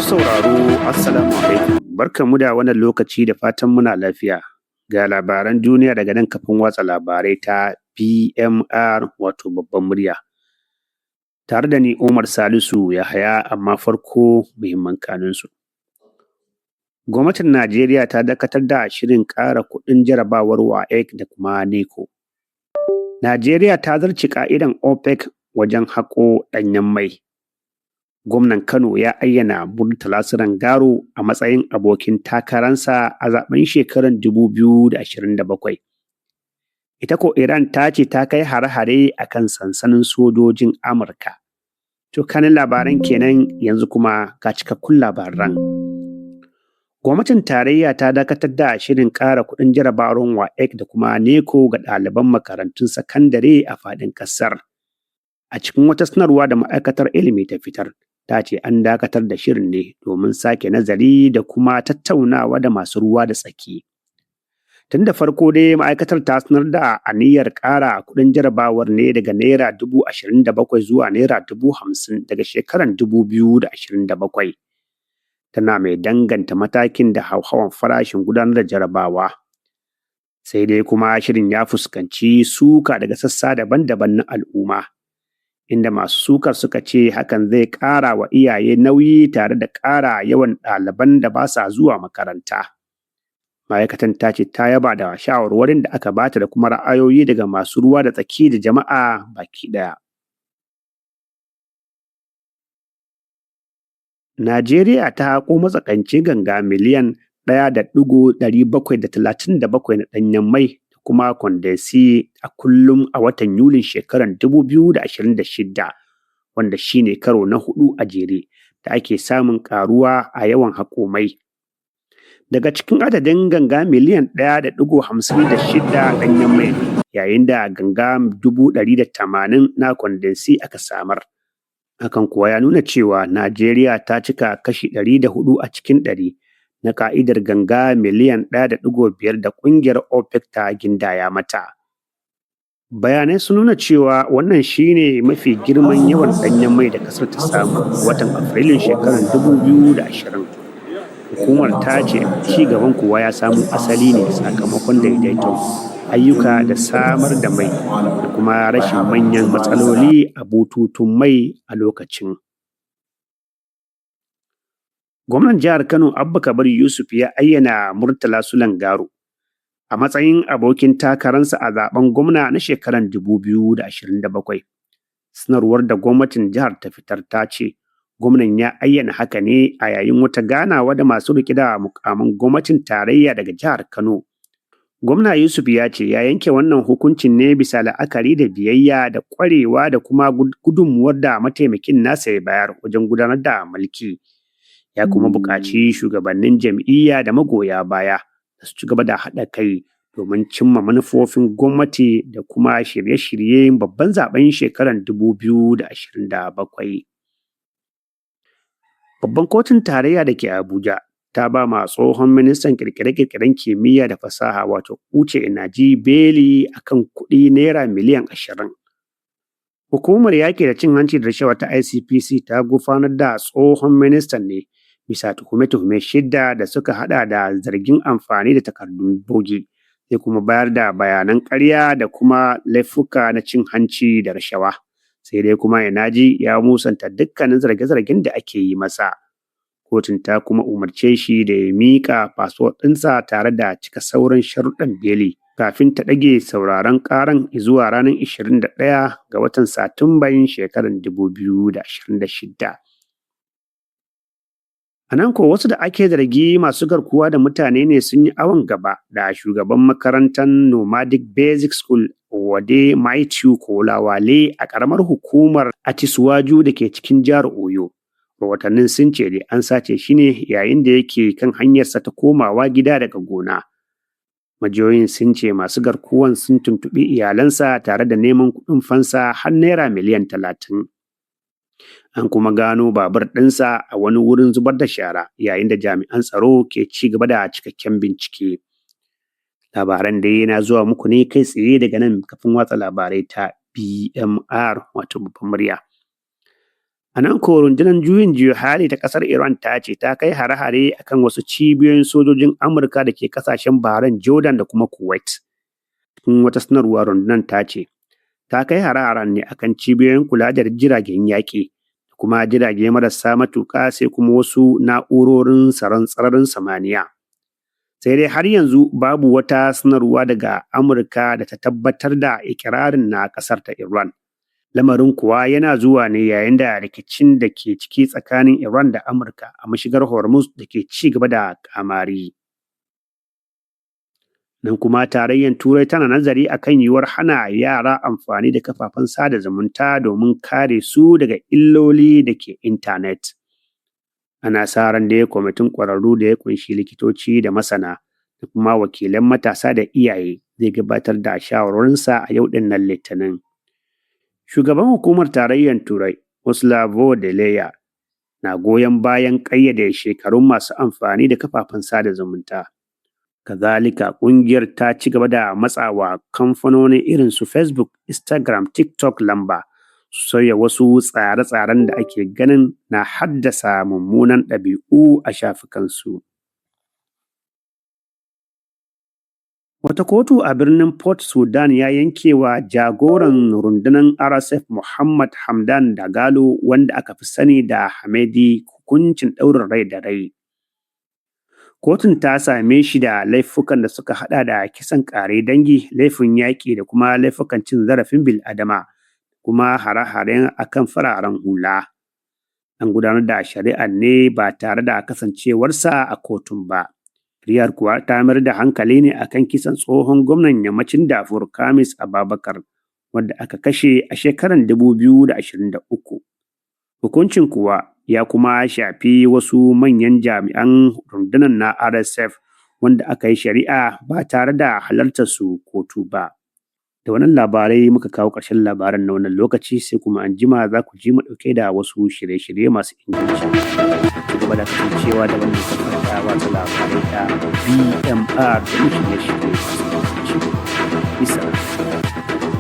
Masu sauraro, Assalamu alaikum. Barkanmu da wannan lokaci da fatan muna lafiya. Ga labaran duniya daga nan kafin watsa labarai ta BMR wato babban murya. Tare da ni Umar Salisu Yahaya amma farko muhimman kanunsu. Gwamnatin Najeriya ta dakatar da shirin ƙara kuɗin jarabawar WAEC da kuma NECO. Najeriya ta zarci ƙa'idan OPEC wajen haƙo ɗanyen mai. Gwamnan Kano ya ayyana Murtala Garo a matsayin abokin takararsa a zaben shekarar 2027. Ita ko Iran ta ce ta kai hare-hare a kan sansanin sojojin Amurka. To kanin labaran kenan yanzu kuma ga cikakkun labaran. Gwamnatin tarayya ta dakatar da shirin ƙara kuɗin jarabawar WAEC da kuma NECO ga ɗaliban makarantun sakandare a faɗin ƙasar. A cikin wata sanarwa da ma'aikatar ilimi ta fitar, ta ce an dakatar da shirin ne domin sake nazari da kuma tattaunawa da masu ruwa da tsaki. Tun da farko dai ma'aikatar ta sanar da aniyar ƙara kuɗin jarabawar ne daga Naira 27,000 zuwa Naira 50,000 daga shekarar 2027. Tana mai danganta matakin da hauhawan farashin gudanar da jarabawa. Sai dai kuma shirin ya fuskanci suka daga sassa daban-daban na al'umma, inda masu sukar suka ce hakan zai ƙara wa iyaye nauyi tare da ƙara yawan ɗaliban da ba sa zuwa makaranta. Ma'aikatan ta ce ta yaba da shawarwarin da aka bata da kuma ra'ayoyi daga masu ruwa da tsaki da jama'a baki ɗaya. Najeriya ta haƙo matsakaicin ganga miliyan 1,737 na ɗanyen mai da kuma kwandesi a kullum a watan Yulin shekarar 2026, wanda shine karo na 4 a jere da ake samun ƙaruwa a yawan haƙo mai. Daga cikin adadin ganga miliyan 1.56 ɗanyen mai, yayin da ganga 180,000 na kwandesi aka samar. Hakan kuwa ya nuna cewa Najeriya ta cika kashi 104 a cikin 100 na ka'idar ganga miliyan 1.5 da ƙungiyar OPEC ta gindaya mata. Bayanai sun nuna cewa wannan shine mafi girman yawan ɗanyen mai da ƙasar ta samu watan Afrilun shekarar 2020. Hukumar ta ce ci gaban kuwa ya samu asali ne sakamakon daidaiton ayyuka da samar da mai da kuma rashin manyan matsaloli a bututun mai a lokacin. Gwamnan jihar Kano Abba Kabir Yusuf ya ayyana Murtala Garo a matsayin abokin takararsa a zaben gwamna na shekarar 2027. Sanarwar da gwamnatin jihar ta fitar ta ce gwamnan ya ayyana haka ne a yayin wata ganawa da masu riƙe da mukamin gwamnatin tarayya daga jihar Kano. Gwamna Yusuf ya ce ya yanke wannan hukuncin ne bisa la'akari da biyayya da ƙwarewa da kuma gudunmuwar da mataimakin nasa ya bayar wajen gudanar da mulki. Ya kuma buƙaci shugabannin jam'iyya da magoya baya da su ci gaba da haɗa kai domin cimma manufofin gwamnati da kuma shirye-shiryen babban zaben shekarar 2027. Babban kotun tarayya da ke Abuja ta ba ma tsohon ministan kirkire-kirkiren kimiyya da fasaha wato Uche Enaji beli akan kuɗi Naira miliyan 20. Hukumar yaƙi da cin hanci da rashawa ta ICPC ta gufanar da tsohon ministan ne bisa tuhume-tuhume 6 da suka hada da zargin amfani da takardun bogi, sai kuma bayar da bayanan ƙarya da kuma laifuka na cin hanci da rashawa. Sai dai kuma Enaji ya musanta dukkanin zarge-zargen da ake yi masa. Kotun ta kuma umarce shi da ya miƙa fasfo ɗinsa tare da cika sauran sharuɗan beli kafin ta ɗage sauraron ƙaran zuwa ranar 21 ga watan Satumban shekarar 2026. A nan ko wasu da ake zargi masu garkuwa da mutane ne sun yi awon gaba da shugaban makarantar Nomadic Basic School Wode Maitiu Kolawale a ƙaramar hukumar Atiswaju da ke cikin jihar Oyo. Rahotannin sun ce dai an sace shi ne yayin da yake kan hanyarsa ta komawa gida daga gona. Majiyoyin sun ce masu garkuwan sun tuntuɓi iyalansa tare da neman kuɗin fansa har Naira miliyan 30. An kuma gano babur ɗinsa a wani wurin zubar da shara yayin da jami'an tsaro ke ci gaba da cikakken bincike. Labaran dai yana zuwa muku ne kai tsaye daga nan kafin watsa labarai ta BMR wato babban murya. A nan ko rundunar juyin juya hali ta ƙasar Iran ta ce ta kai hare-hare akan wasu cibiyoyin sojojin Amurka da ke ƙasashen Bahrain, Jordan da kuma Kuwait. Cikin wata sanarwa rundunar ta ce ta kai hare-haren ne akan cibiyoyin kula da jiragen yaƙi da kuma jirage marasa matuƙa sai kuma wasu na'urorin tsaron sararin samaniya. Sai dai har yanzu babu wata sanarwa daga Amurka da ta tabbatar da ikirarin na ƙasar ta Iran. Lamarin kuwa yana zuwa ne yayin da rikicin da ke ciki tsakanin Iran da Amurka a mashigar Hormuz da ke ci gaba da kamari. Nan kuma tarayyar Turai tana nazari akan yiwuwar hana yara amfani da kafafen sada zumunta domin kare su daga illoli da ke intanet. Ana sa ran da kwamitin ƙwararru da ya kunshi likitoci da masana da kuma wakilan matasa da iyaye zai gabatar da shawarorinsa a yau ɗin nan Litinin. Shugaban hukumar tarayyar Turai, Ursula von der Leyen, na goyon bayan ƙayyade shekarun masu amfani da kafafen sada zumunta. Kazalika, ƙungiyar ta ci gaba da matsawa kamfanoni irin su Facebook, Instagram, TikTok lamba su sauya wasu tsare-tsaren da ake ganin na haddasa mummunan ɗabi'u a shafukansu. Wata kotu a birnin Port Sudan ya yanke wa jagoran rundunar RSF Muhammad Hamdan Dagalo, wanda aka fi sani da Hamedi, hukuncin ɗaurin rai da rai. Kotun ta same shi da laifukan da suka hada da kisan ƙare dangi, laifin yaƙi da kuma laifukan cin zarafin bil'adama, kuma hare-haren akan fararen hula. An gudanar da shari'ar ne ba tare da kasancewarsa a kotun ba. Riyar kuwa ta mayar da hankali ne akan kisan tsohon gwamnan yammacin Darfur Khamis Abubakar, wanda aka kashe a shekarar 2023. Hukuncin kuwa ya kuma shafi wasu manyan jami'an rundunar na RSF wanda aka yi shari'a ba tare da halartar su kotu ba. Da wannan labarai muka kawo ƙarshen labaran na wannan lokaci, sai kuma an jima za ku ji mu ɗauke da wasu shirye-shirye masu inganci. Ci gaba da kasancewa da wannan kafar ta watsa labarai ta BMR da shirye-shirye masu inganci. Bisa.